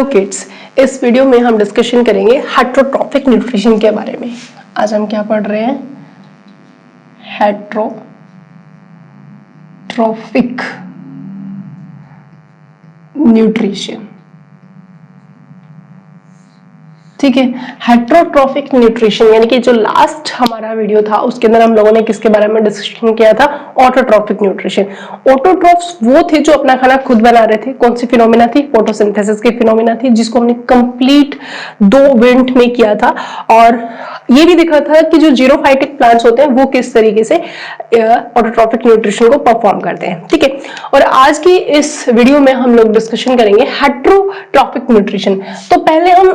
Hello kids, इस video में हम डिस्कशन करेंगे हेटरोट्रॉफिक न्यूट्रिशन के बारे में। आज हम क्या पढ़ रहे हैं? Heterotrophic nutrition. ठीक है, हेटरोट्रॉफिक न्यूट्रिशन यानी कि जो लास्ट हमारा वीडियो था उसके अंदर हम लोगों ने किसके बारे में डिस्कशन किया था? Autotrophic nutrition. ऑटोट्रॉफ्स वो थे जो अपना खाना खुद बना रहे थे। कौन सी फिनोमिना थी? फोटोसिंथेसिस की फिनोमिना थी, जिसको हमने कंप्लीट 2 इवेंट में किया था। और ये भी देखा था कि जो जीरोफाइटिक प्लांट्स होते हैं वो किस तरीके से ऑटोट्रॉफिक न्यूट्रिशन को परफॉर्म करते हैं। ठीक है, और आज की इस वीडियो में हम लोग डिस्कशन करेंगे हेटरोट्रॉफिक न्यूट्रिशन। तो पहले हम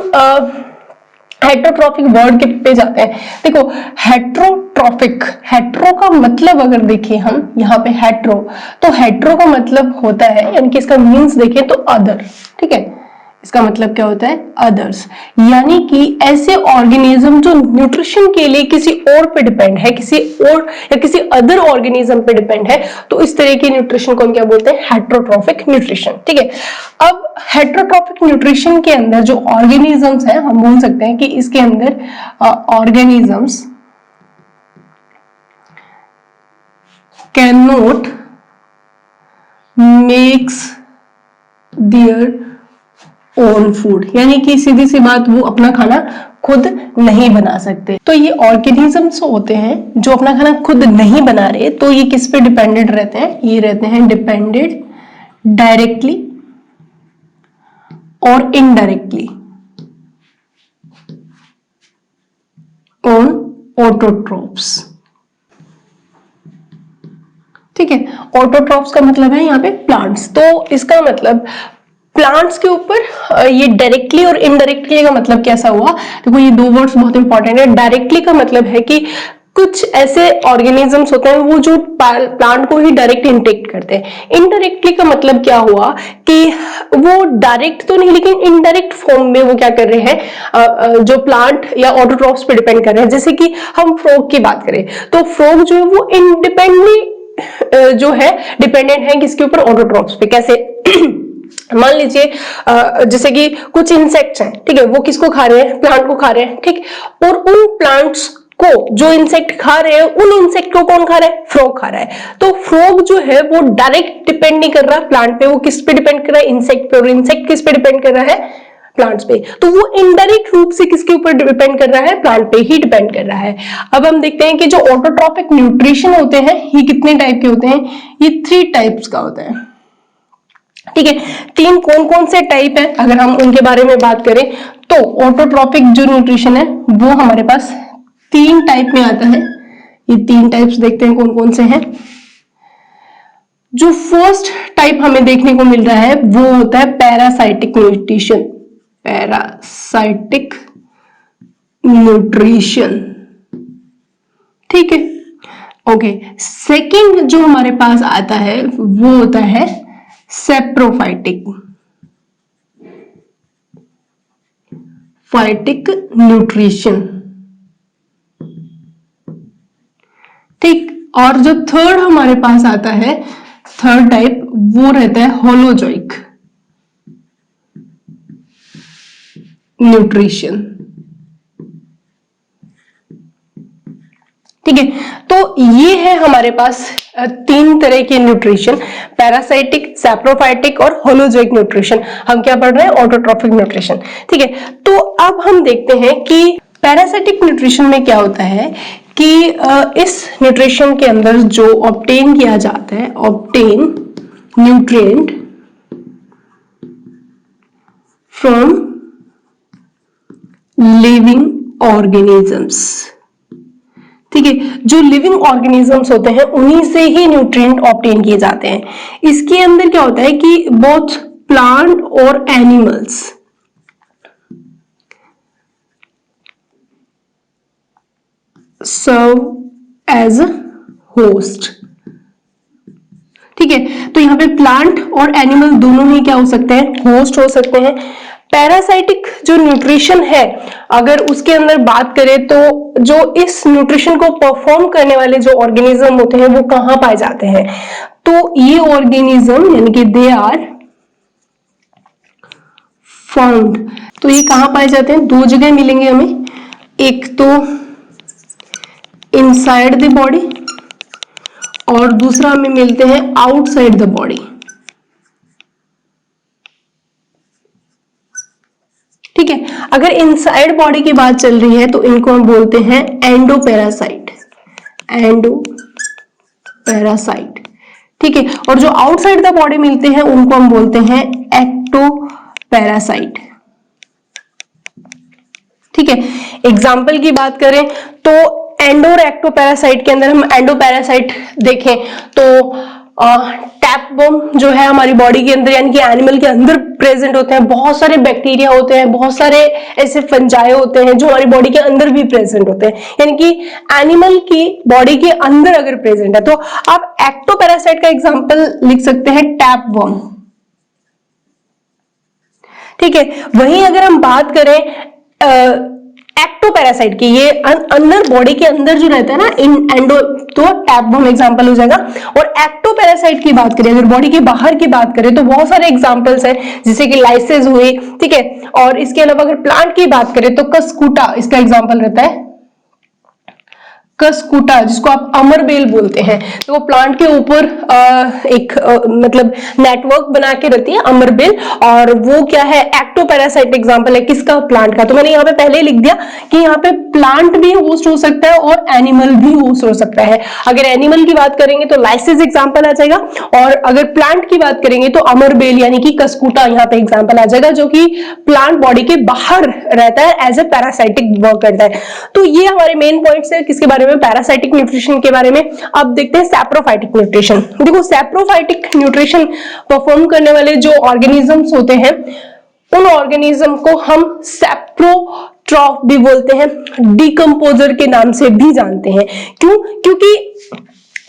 हेटरोट्रॉफिक वर्ड के पे जाते हैं। देखो, हेटरोट्रॉफिक, हेट्रो का मतलब अगर देखें हम यहाँ पे हेट्रो, तो हेट्रो का मतलब होता है, यानी कि इसका मीन्स देखें तो अदर। ठीक है, इसका मतलब क्या होता है? अदर्स, यानी कि ऐसे ऑर्गेनिज्म जो न्यूट्रिशन के लिए किसी और पे डिपेंड है, किसी और या किसी अदर ऑर्गेनिज्म पे डिपेंड है, तो इस तरह की न्यूट्रिशन को हम क्या बोलते हैं? Heterotrophic nutrition. ठीक है, अब हेटरोट्रॉफिक न्यूट्रिशन के अंदर जो ऑर्गेनिजम्स हैं, हम बोल सकते हैं कि इसके अंदर organisms can not makes their own food, यानी कि सीधी सी बात, वो अपना खाना खुद नहीं बना सकते। तो ये ऑर्गेनिजम्स होते हैं जो अपना खाना खुद नहीं बना रहे, तो ये किस पे डिपेंडेंट रहते हैं? ये रहते हैं डिपेंडेंट डायरेक्टली और इनडायरेक्टली ऑन ऑटोट्रॉफ्स। ठीक है, ऑटोट्रॉफ्स का मतलब है यहाँ पे प्लांट्स। तो इसका मतलब प्लांट्स के ऊपर ये डायरेक्टली और इनडायरेक्टली का मतलब कैसा हुआ? देखो, ये 2 वर्ड्स बहुत इंपॉर्टेंट है। डायरेक्टली का मतलब है कि कुछ ऐसे ऑर्गेनिजम्स होते हैं वो जो प्लांट को ही डायरेक्ट इंटेक्ट करते हैं। इनडायरेक्टली का मतलब क्या हुआ कि वो डायरेक्ट तो नहीं, लेकिन इनडायरेक्ट फॉर्म में वो क्या कर रहे हैं, जो प्लांट या ऑटोट्रॉफ्स पे डिपेंड कर रहे हैं। जैसे कि हम फ्रॉग की बात करें, तो फ्रॉग जो है वो इंडिपेंडेंटली जो है डिपेंडेंट है किसके ऊपर? ऑटोट्रॉफ्स पे। कैसे? मान लीजिए जैसे कि कुछ इंसेक्ट्स हैं, ठीक है, वो किसको खा रहे हैं? प्लांट को खा रहे हैं। ठीक, और उन प्लांट्स को जो इंसेक्ट खा रहे हैं, उन इंसेक्ट को कौन खा रहा है? फ्रॉग खा रहा है। तो फ्रॉग जो है वो डायरेक्ट डिपेंड नहीं कर रहा प्लांट पे, वो किस पे डिपेंड कर रहा है? इंसेक्ट पे। और इंसेक्ट किस पे डिपेंड कर रहा है? प्लांट्स पे। तो वो इनडायरेक्ट रूप से किसके ऊपर डिपेंड कर रहा है? प्लांट पे ही डिपेंड कर रहा है। अब हम देखते हैं कि जो ऑटोट्रॉफिक न्यूट्रिशन होते हैं ये कितने टाइप के होते हैं? ये 3 टाइप्स का होता है। ठीक है, 3 कौन कौन से टाइप है अगर हम उनके बारे में बात करें, तो ऑटोट्रॉफिक जो न्यूट्रिशन है वो हमारे पास 3 टाइप में आता है। ये 3 टाइप्स देखते हैं कौन कौन से हैं। जो फर्स्ट टाइप हमें देखने को मिल रहा है वो होता है पैरासाइटिक न्यूट्रिशन। पैरासाइटिक न्यूट्रिशन, ठीक है, ओके। सेकंड जो हमारे पास आता है वो होता है सेप्रोफाइटिक न्यूट्रिशन। ठीक, और जो थर्ड हमारे पास आता है, थर्ड टाइप, वो रहता है होलोजोइक न्यूट्रिशन। ठीक है, तो ये है हमारे पास 3 तरह के न्यूट्रिशन, पैरासाइटिक, सैप्रोफाइटिक और होलोजोइक न्यूट्रिशन। हम क्या पढ़ रहे हैं? Autotrophic nutrition. ठीक है, तो अब हम देखते हैं कि पैरासाइटिक न्यूट्रिशन में क्या होता है कि इस न्यूट्रिशन के अंदर जो ऑब्टेन किया जाता है, obtain nutrient from living organisms. ठीक है, जो लिविंग ऑर्गेनिजम्स होते हैं उन्हीं से ही न्यूट्रिएंट ऑब्टेन किए जाते हैं। इसके अंदर क्या होता है कि बोथ प्लांट और एनिमल्स सर्व एज होस्ट। ठीक है, तो यहां पे प्लांट और एनिमल दोनों ही क्या हो सकते हैं? होस्ट हो सकते हैं। पैरासाइटिक जो न्यूट्रिशन है, अगर उसके अंदर बात करें तो जो इस न्यूट्रिशन को परफॉर्म करने वाले जो ऑर्गेनिज्म होते हैं वो कहां पाए जाते हैं? तो ये ऑर्गेनिज्म यानी कि दे आर फाउंड, तो ये कहाँ पाए जाते हैं? दो जगह मिलेंगे हमें, एक तो इनसाइड द बॉडी और दूसरा हमें मिलते हैं आउटसाइड द बॉडी। ठीक है, अगर इनसाइड बॉडी की बात चल रही है तो इनको हम बोलते हैं एंडोपैरासाइट, एंडोपैरासाइट। ठीक है, और जो आउटसाइड द बॉडी मिलते हैं उनको हम बोलते हैं एक्टोपैरासाइट। ठीक है, एग्जाम्पल की बात करें तो एंडो और एक्टोपैरासाइट के अंदर हम एंडोपैरासाइट देखें तो टैपवर्म जो है हमारी बॉडी के अंदर यानी कि एनिमल के अंदर प्रेजेंट होते हैं, बहुत सारे बैक्टीरिया होते हैं, बहुत सारे ऐसे फंजाई होते हैं जो हमारी बॉडी के अंदर भी प्रेजेंट होते हैं, यानी कि एनिमल की बॉडी के अंदर अगर प्रेजेंट है तो आप एक्टोपैरासाइट का एग्जांपल लिख सकते हैं टैपवर्म। ठीक है, वहीं अगर हम बात करें एक्टोपैरासाइट की, ये अंदर बॉडी के अंदर जो रहता है ना इन एंडो, तो टैपवर्म एग्जांपल हो जाएगा। और एक्टोपैरासाइट की बात करें, अगर बॉडी के बाहर की बात करें तो बहुत सारे एग्जांपल्स हैं, जैसे कि लाइसेस हुई। ठीक है, और इसके अलावा अगर प्लांट की बात करें तो कस्कुटा इसका एग्जांपल रहता है, कस्कुटा जिसको आप अमरबेल बोलते हैं, तो वो प्लांट के ऊपर एक मतलब नेटवर्क बना के रहती है अमरबेल, और वो क्या है एक्टोपैरासाइट एग्जांपल है किसका? प्लांट का। तो मैंने यहाँ पे पहले लिख दिया कि यहाँ पे प्लांट भी होस्ट हो सकता है और एनिमल भी होस्ट हो सकता है। अगर एनिमल की बात करेंगे तो लाइसिस एग्जाम्पल आ जाएगा, और अगर प्लांट की बात करेंगे तो अमरबेल यानी कि कस्कुटा यहाँ पे एग्जाम्पल आ जाएगा, जो कि प्लांट बॉडी के बाहर रहता है, एज ए पैरासाइटिक वर्क करता है। तो ये हमारे मेन पॉइंट्स है किसके बारे में? पैरासाइटिक न्यूट्रिशन के बारे में। अब देखते हैं सैप्रोफाइटिक न्यूट्रिशन। देखो, सैप्रोफाइटिक न्यूट्रिशन परफॉर्म करने वाले जो ऑर्गेनिजम्स होते हैं उन ऑर्गेनिज्म को हम सैप्रोट्रॉफ भी बोलते हैं, डिकम्पोजर के नाम से भी जानते हैं। क्यों? क्योंकि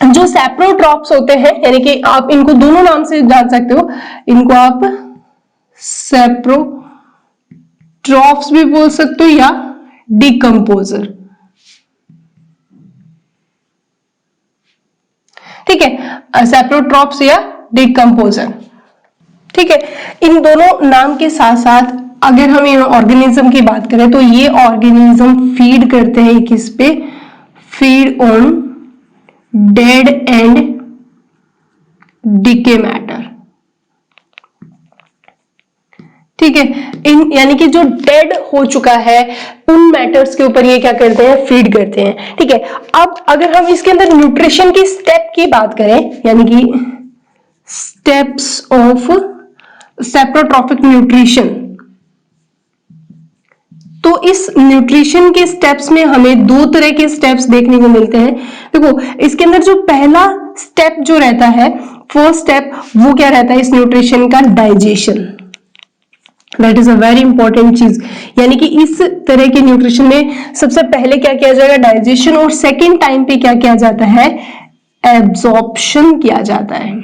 जो सैप्रोट्रॉफ्स होते हैं, यानी कि आप इनको दोनों नाम से जान सकते हो, इनको आप सैप्रोट्रॉफ्स भी बोल सकते हो या डिकम्पोजर। ठीक है, सैप्रोट्रॉफ्स या डिकम्पोजर। ठीक है, इन दोनों नाम के साथ साथ अगर हम इन ऑर्गेनिज्म की बात करें तो ये ऑर्गेनिज्म फीड करते हैं किस पे? Feed on dead and decay matter. ठीक है, इन यानी कि जो डेड हो चुका है उन मैटर्स के ऊपर ये क्या करते हैं? फीड करते हैं। ठीक है, अब अगर हम इसके अंदर न्यूट्रिशन की स्टेप की बात करें, यानी कि स्टेप्स ऑफ सैप्रोट्रॉफिक न्यूट्रिशन, तो इस न्यूट्रिशन के स्टेप्स में हमें दो तरह के स्टेप्स देखने को मिलते हैं। देखो, इसके अंदर जो पहला स्टेप जो रहता है, फर्स्ट स्टेप, वो क्या रहता है इस न्यूट्रिशन का? Digestion. That is a very important चीज, यानी कि इस तरह के न्यूट्रिशन में सबसे पहले क्या किया जाएगा? डाइजेशन, और सेकेंड टाइम पे क्या किया जाता है? एब्जॉर्प्शन किया जाता है।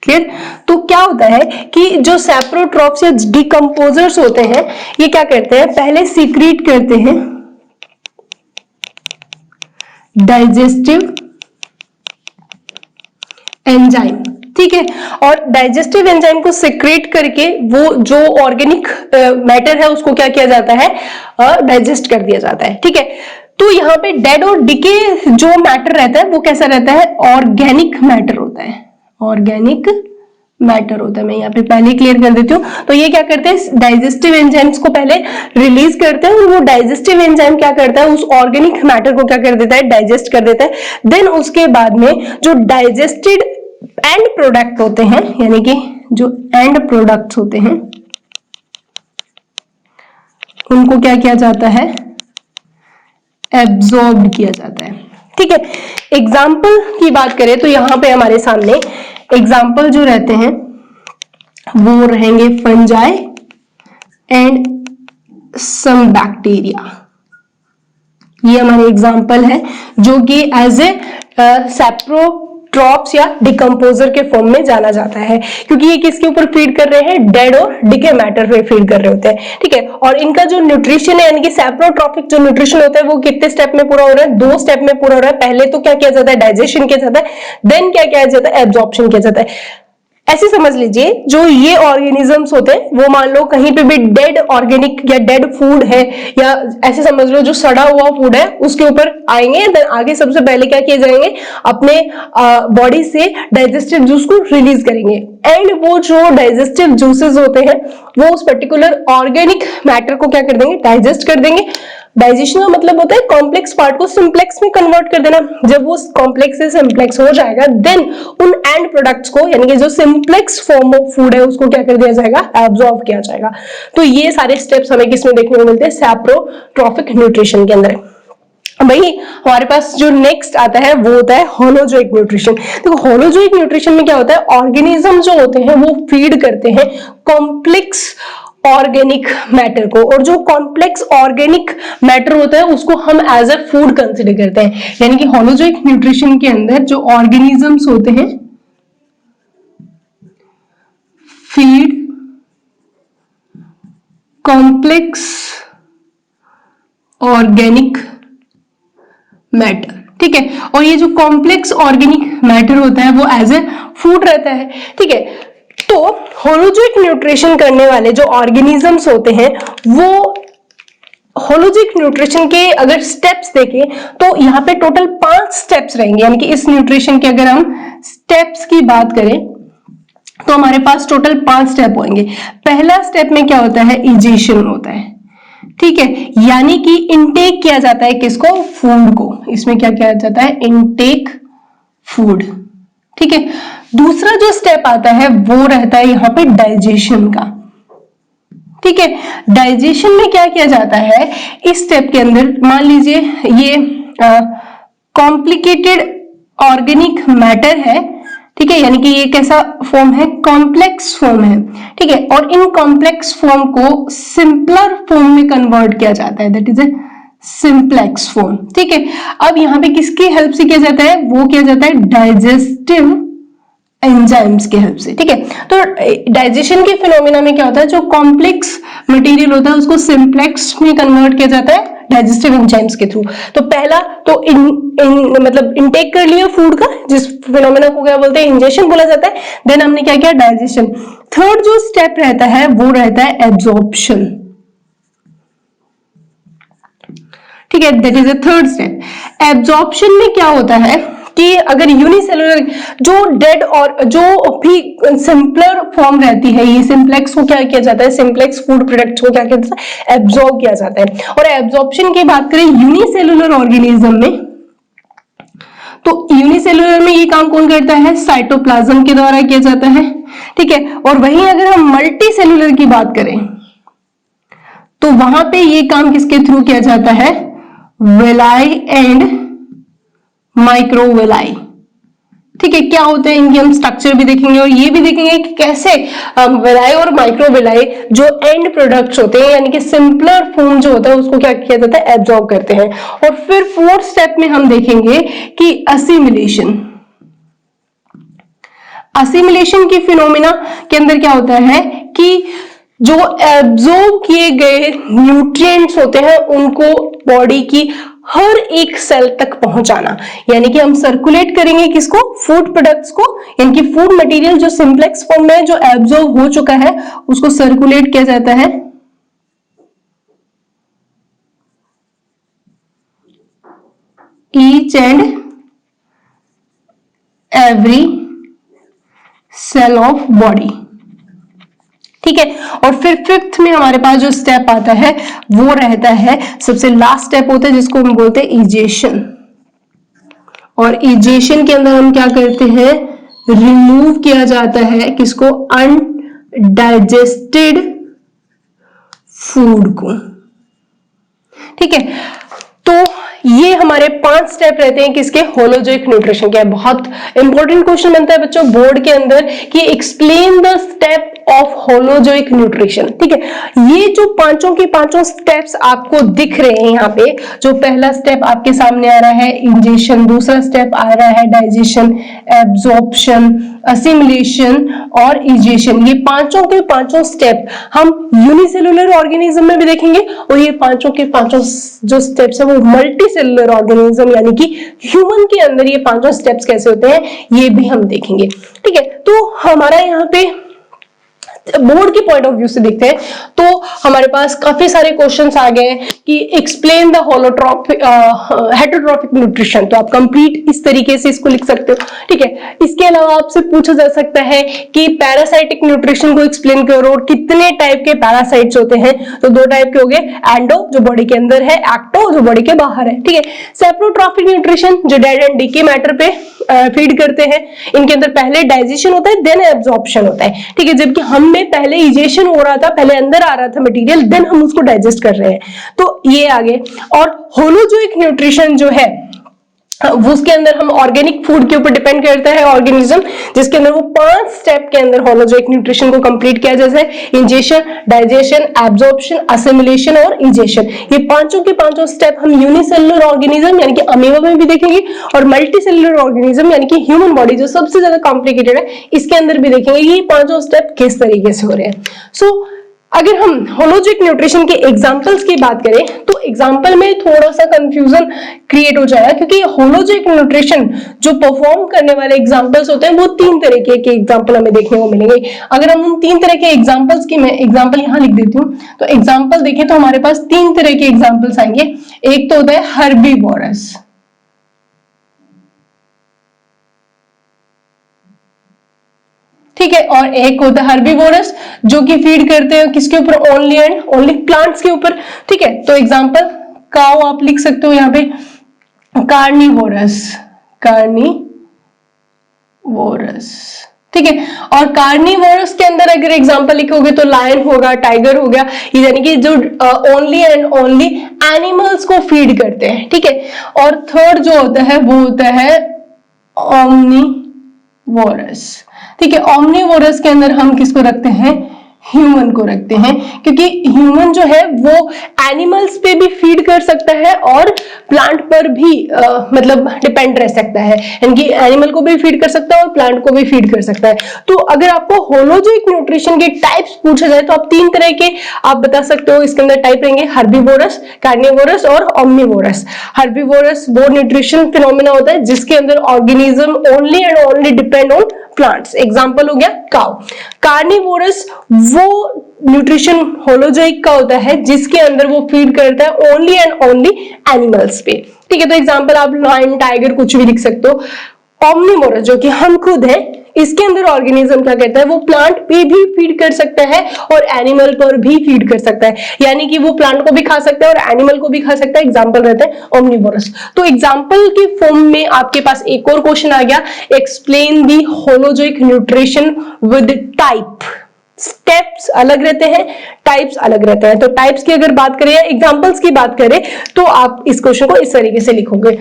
क्लियर? तो क्या होता है कि जो सैप्रोट्रॉफ्स या डिकम्पोजर्स होते हैं ये क्या करते हैं? पहले सीक्रेट करते हैं डाइजेस्टिव एंजाइम। ठीक है, और डाइजेस्टिव एंजाइम को सीक्रेट करके वो जो ऑर्गेनिक मैटर है उसको क्या किया जाता है? डाइजेस्ट कर दिया जाता है। ठीक है, तो यहाँ पे डेड और डिके जो मैटर रहता है वो कैसा रहता है? ऑर्गेनिक मैटर होता है, ऑर्गेनिक मैटर होता है। मैं यहाँ पे पहले क्लियर कर देती हूँ। तो ये क्या करते हैं? डाइजेस्टिव एंजाइम्स को पहले रिलीज करते हैं, और वो डाइजेस्टिव एंजाइम क्या करता है? उस ऑर्गेनिक मैटर को क्या कर देता है? डाइजेस्ट कर देता है। देन उसके बाद में जो डाइजेस्टेड एंड प्रोडक्ट होते हैं, यानी कि जो एंड प्रोडक्ट्स होते हैं उनको क्या किया जाता है? एब्जॉर्ब किया जाता है। ठीक है, एग्जाम्पल की बात करें तो यहां पे हमारे सामने एग्जाम्पल जो रहते हैं वो रहेंगे फंजाई एंड सम बैक्टीरिया। ये हमारे एग्जाम्पल है जो कि एज ए सैप्रोट्रॉफ्स या डिकम्पोजर के फॉर्म में जाना जाता है, क्योंकि ये किसके ऊपर फीड कर रहे हैं? डेड और डिके मैटर पे फीड कर रहे होते हैं। ठीक है, और इनका जो न्यूट्रिशन है यानी कि सैप्रोट्रॉफिक जो न्यूट्रिशन होता है वो कितने स्टेप में पूरा हो रहा है? 2 स्टेप में पूरा हो रहा है। पहले तो क्या किया जाता है? डाइजेशन किया जाता है, देन क्या किया जाता है? एब्जॉर्प्शन किया जाता है। ऐसे समझ लीजिए जो ये ऑर्गेनिजम्स होते हैं वो मान लो कहीं पे भी डेड ऑर्गेनिक या डेड फूड है, या ऐसे समझ लो जो सड़ा हुआ फूड है उसके ऊपर आएंगे, देन आगे सबसे पहले क्या किए जाएंगे, अपने बॉडी से डाइजेस्टिव जूस को रिलीज करेंगे, एंड वो जो डाइजेस्टिव जूसेस होते हैं वो उस पर्टिकुलर ऑर्गेनिक मैटर को क्या कर देंगे, डाइजेस्ट कर देंगे। डाइजेशन का मतलब होता है कॉम्प्लेक्स पार्ट को सिंप्लेक्स में कन्वर्ट कर देना। जब वो कॉम्प्लेक्स से सिंप्लेक्स हो जाएगा देन उन एंड प्रोडक्ट्स को, यानी कि जो सिंप्लेक्स फॉर्म ऑफ फूड है उसको क्या कर दिया जाएगा, एब्जॉर्ब किया जाएगा। तो ये सारे स्टेप्स हमें किसमें देखने को मिलते हैं, सैप्रोट्रॉफिक न्यूट्रिशन के अंदर। भाई हमारे पास जो नेक्स्ट आता है वो होता है होलोजोइक न्यूट्रिशन। देखो होलोजोइक न्यूट्रिशन में क्या होता है, ऑर्गेनिज्म जो होते हैं वो फीड करते हैं कॉम्प्लेक्स ऑर्गेनिक मैटर को, और जो कॉम्प्लेक्स ऑर्गेनिक मैटर होता है उसको हम एज अ फूड कंसिडर करते हैं। यानी कि होलोजोइक न्यूट्रिशन के अंदर जो ऑर्गेनिजम्स होते हैं फीड कॉम्प्लेक्स ऑर्गेनिक मैटर, ठीक है, और ये जो कॉम्प्लेक्स ऑर्गेनिक मैटर होता है वो एज ए फूड रहता है, ठीक है। तो होलोजोइक न्यूट्रिशन करने वाले जो ऑर्गेनिजम्स होते हैं वो होलोजोइक न्यूट्रिशन के अगर स्टेप्स देखें तो यहाँ पे टोटल 5 स्टेप्स रहेंगे। यानी कि इस न्यूट्रिशन के अगर हम स्टेप्स की बात करें तो हमारे पास टोटल 5 स्टेप होंगे। पहला स्टेप में क्या होता है, इजेशन होता है, ठीक है, यानी कि इनटेक किया जाता है किसको, फूड को। इसमें क्या किया जाता है, इनटेक फूड, ठीक है। दूसरा जो स्टेप आता है वो रहता है यहाँ पे डाइजेशन का, ठीक है। डाइजेशन में क्या किया जाता है, इस स्टेप के अंदर मान लीजिए ये कॉम्प्लिकेटेड ऑर्गेनिक मैटर है, ठीक है, यानी कि ये कैसा फॉर्म है, कॉम्प्लेक्स फॉर्म है, ठीक है, और इन कॉम्प्लेक्स फॉर्म को सिंपलर फॉर्म में कन्वर्ट किया जाता है, that is a simplex form, ठीक है। अब यहाँ पे किसकी हेल्प से किया जाता है, वो किया जाता है डाइजेस्टिव एंजाइम्स की हेल्प से, ठीक है। तो डाइजेशन के फिनोमिना में क्या होता है, जो कॉम्प्लेक्स मटेरियल होता है उसको सिंप्लेक्स में कन्वर्ट किया जाता है डाइजेस्टिव एंजाइम्स के थ्रू। तो पहला तो मतलब इनटेक कर लिया फूड का, जिस फिनोमिना को क्या बोलते हैं, इंजेशन बोला जाता है। देन हमने क्या किया, डाइजेशन। थर्ड जो स्टेप रहता है वो रहता है एब्जॉर्प्शन, ठीक है, that is a third step. Absorption में क्या होता है कि अगर यूनिसेलुलर जो डेड और जो भी सिंपलर फॉर्म रहती है, ये सिंप्लेक्स को क्या किया जाता है, सिंप्लेक्स फूड प्रोडक्ट्स को क्या किया जाता है, एब्जॉर्ब किया जाता है। और एब्जॉर्प्शन की बात करें यूनिसेलुलर ऑर्गेनिज्म में, तो यूनिसेलुलर में ये काम कौन करता है, साइटोप्लाज्म के द्वारा किया जाता है, ठीक है। और वहीं अगर हम मल्टी सेलुलर की बात करें तो वहां पे ये काम किसके थ्रू किया जाता है, वेलाई एंड माइक्रोवेलाई, ठीक है। क्या होते हैं इनके हम स्ट्रक्चर भी देखेंगे और ये भी देखेंगे कि कैसे वेलाई और माइक्रोवेलाई जो एंड प्रोडक्ट्स होते हैं, यानी कि सिंपलर फॉर्म जो होता है उसको क्या किया जाता है, एब्जॉर्ब करते हैं। और फिर फोर्थ स्टेप में हम देखेंगे कि असिमिलेशन। असिमिलेशन की फिनोमिना के अंदर क्या होता है कि जो एब्जॉर्ब किए गए न्यूट्रिएंट्स होते हैं उनको बॉडी की हर एक सेल तक पहुंचाना, यानी कि हम सर्कुलेट करेंगे किसको, फूड प्रोडक्ट्स को, यानी कि फूड मटेरियल जो सिंप्लेक्स फॉर्म में जो एब्जॉर्ब हो चुका है उसको सर्कुलेट किया जाता है each and every cell of body, ठीक है। और फिर फिफ्थ में हमारे पास जो स्टेप आता है वो रहता है, सबसे लास्ट स्टेप होता है जिसको हम बोलते हैं इजेशन। और इजेशन के अंदर हम क्या करते हैं, रिमूव किया जाता है किसको, अनडाइजेस्टेड फूड को, ठीक है। तो ये हमारे 5 स्टेप रहते हैं किसके, होलोजोइक न्यूट्रिशन के। बहुत इंपॉर्टेंट क्वेश्चन बनता है बच्चों बोर्ड के अंदर कि explain the step of holozoic nutrition, ठीक है। ये जो पांचों के पांचों स्टेप्स आपको दिख रहे हैं यहाँ पे, जो पहला स्टेप आपके सामने आ रहा है इंजेशन, दूसरा स्टेप आ रहा है डाइजेशन, एब्जॉर्प्शन, असिमिलेशन और इजेशन, ये पांचों के पांचों स्टेप हम यूनिसेलुलर ऑर्गेनिज्म में भी देखेंगे और ये पांचों के पांचों जो स्टेप्स है वो मल्टी सेलुलर ऑर्गेनिज्म यानी कि ह्यूमन के अंदर ये पांचों स्टेप्स कैसे होते हैं ये भी हम देखेंगे। ठीक है, तो हमारा यहाँ पे बोर्ड के पॉइंट ऑफ व्यू से देखते हैं तो हमारे पास काफी सारे क्वेश्चंस आ गए हैं कि एक्सप्लेन द होलोट्रॉपिक हेटेरोट्रॉपिक न्यूट्रिशन, तो आप कंप्लीट इस तरीके से इसको लिख सकते हो। ठीक है, इसके अलावा आपसे पूछा जा सकता है कि पैरासाइटिक न्यूट्रिशन को एक्सप्लेन करो और कितने टाइप के पैरासाइट्स होते हैं, तो दो टाइप के हो गए, एंडो जो बॉडी के अंदर है, एक्टो जो बॉडी के बाहर है। ठीक है, सेप्रोट्रॉपिक न्यूट्रिशन जो डेड एंड डीके मैटर पे फीड करते हैं, इनके अंदर पहले डाइजेशन होता है देन एब्जॉर्प्शन होता है। ठीक है, जबकि हम में पहले इजेशन हो रहा था, पहले अंदर आ रहा था मटेरियल, देन हम उसको डाइजेस्ट कर रहे हैं, तो ये आगे। और होलोजोइक न्यूट्रिशन जो है वो उसके अंदर हम ऑर्गेनिक फूड के ऊपर डिपेंड करता है ऑर्गेनिज्म, जिसके अंदर वो 5 स्टेप के अंदर होलोजोइक न्यूट्रिशन को कंप्लीट किया जैसे इंजेशन, डाइजेशन, एब्जॉर्प्शन, असिमिलेशन और इजेशन। ये पांचों के पांचों स्टेप हम यूनिसेलुलर ऑर्गेनिज्म यानी कि अमीबा में भी देखेंगे और मल्टी सेलुलर ऑर्गेनिज्म यानी कि ह्यूमन बॉडी जो सबसे ज्यादा कॉम्प्लिकेटेड है इसके अंदर भी देखेंगे ये पांचों स्टेप किस तरीके से हो रहे हैं। सो अगर हम होलोजोइक न्यूट्रिशन के एग्जांपल्स की बात करें तो एग्जांपल में थोड़ा सा कंफ्यूजन क्रिएट हो जाएगा, क्योंकि होलोजोइक न्यूट्रिशन जो परफॉर्म करने वाले एग्जांपल्स होते हैं वो 3 तरह के एग्जांपल हमें देखने को मिलेंगे। अगर हम उन 3 तरह के एग्जांपल्स की मैं एग्जांपल यहां लिख देती हूँ, तो एग्जांपल देखें तो हमारे पास 3 तरह के एग्जांपल्स आएंगे। एक तो होता है हर्बीवोरस, ठीक है, और एक होता है हर्बीवोरस जो कि फीड करते हैं किसके ऊपर, ओनली एंड ओनली प्लांट्स के ऊपर। ठीक है, तो एग्जांपल काउ आप लिख सकते हो यहाँ पे, कार्निवोरस, कार्निवोरस। ठीक है, और कार्निवोरस के अंदर अगर एग्जांपल लिखोगे तो लायन होगा, टाइगर हो गया, यानी कि जो ओनली एंड ओनली एनिमल्स को फीड करते हैं। ठीक है, और थर्ड जो होता है वो होता है ओमनीवोरस। ठीक है, ओमनीवोरस के अंदर हम किसको रखते हैं, ह्यूमन को रखते हैं, क्योंकि ह्यूमन जो है वो एनिमल्स पे भी फीड कर सकता है और प्लांट पर भी मतलब डिपेंड रह सकता है, यानी कि एनिमल को भी फीड कर सकता है और प्लांट को भी फीड कर सकता है। तो अगर आपको होलोजोइक न्यूट्रिशन के टाइप्स पूछा जाए तो आप 3 तरह के आप बता सकते हो, इसके अंदर टाइप रहेंगे हर्बीवोरस, कार्निवोरस और ओमनीवोरस। हर्बीवोरस वो न्यूट्रिशन फिनोमेना होता है जिसके अंदर organism only and only depend on plants, example हो गया काउ। कार्निवोरस वो न्यूट्रिशन होलोजोइक का होता है जिसके अंदर वो फीड करता है ओनली एंड ओनली एनिमल्स पे। ठीक है, तो एग्जांपल आप लायन, टाइगर कुछ भी लिख सकते हो। ओमनीवोरस जो कि हम खुद हैं, इसके अंदर ऑर्गेनिज्म क्या कहता है, वो प्लांट पे भी फीड कर सकता है और एनिमल पर भी फीड कर सकता है, यानी कि वो प्लांट को भी खा सकता है और एनिमल को भी खा सकता है। एग्जांपल रहते हैं ओमनीवोरस। तो एग्जांपल के फॉर्म में आपके पास एक और क्वेश्चन आ गया, explain the holozoic nutrition with type. Steps अलग रहते हैं, टाइप्स अलग रहते हैं। तो टाइप्स की अगर बात करें या एग्जांपल्स की बात करें तो आप इस क्वेश्चन को इस तरीके से लिखोगे।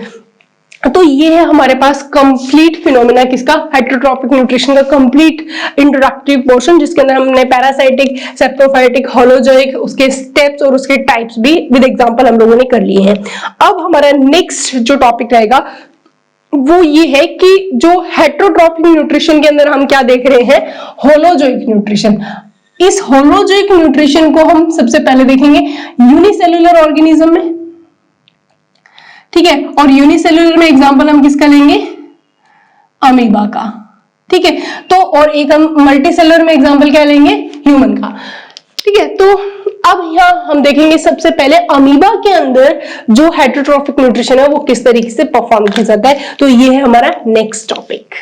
तो ये है हमारे पास कंप्लीट फिनोमेना किसका, हेटेरोट्रॉपिक न्यूट्रिशन का कंप्लीट इंट्रोडक्टिव पोर्शन, जिसके अंदर हमने पैरासाइटिक, सेप्टोफाइटिक, होलोजोइक, उसके स्टेप्स और उसके टाइप्स भी विद एग्जांपल हम लोगों ने कर लिए हैं। अब हमारा नेक्स्ट जो टॉपिक रहेगा वो ये है कि जो हेटेरोट्रॉपिक न्यूट्रिशन के अंदर हम क्या देख रहे हैं, होलोजोइक न्यूट्रिशन। इस होलोजोइक न्यूट्रिशन को हम सबसे पहले देखेंगे यूनिसेल्युलर ऑर्गेनिज्म में। ठीक है, और यूनिसेल्युलर में एग्जांपल हम किसका लेंगे, अमीबा का। ठीक है, तो और एक हम मल्टीसेलुलर में एग्जांपल क्या लेंगे, ह्यूमन का। ठीक है, तो अब यहाँ हम देखेंगे सबसे पहले अमीबा के अंदर जो हेटेरोट्रॉपिक न्यूट्रिशन है वो किस तरीके से परफॉर्म किया जाता है। तो ये है हमारा नेक्स्ट टॉपिक।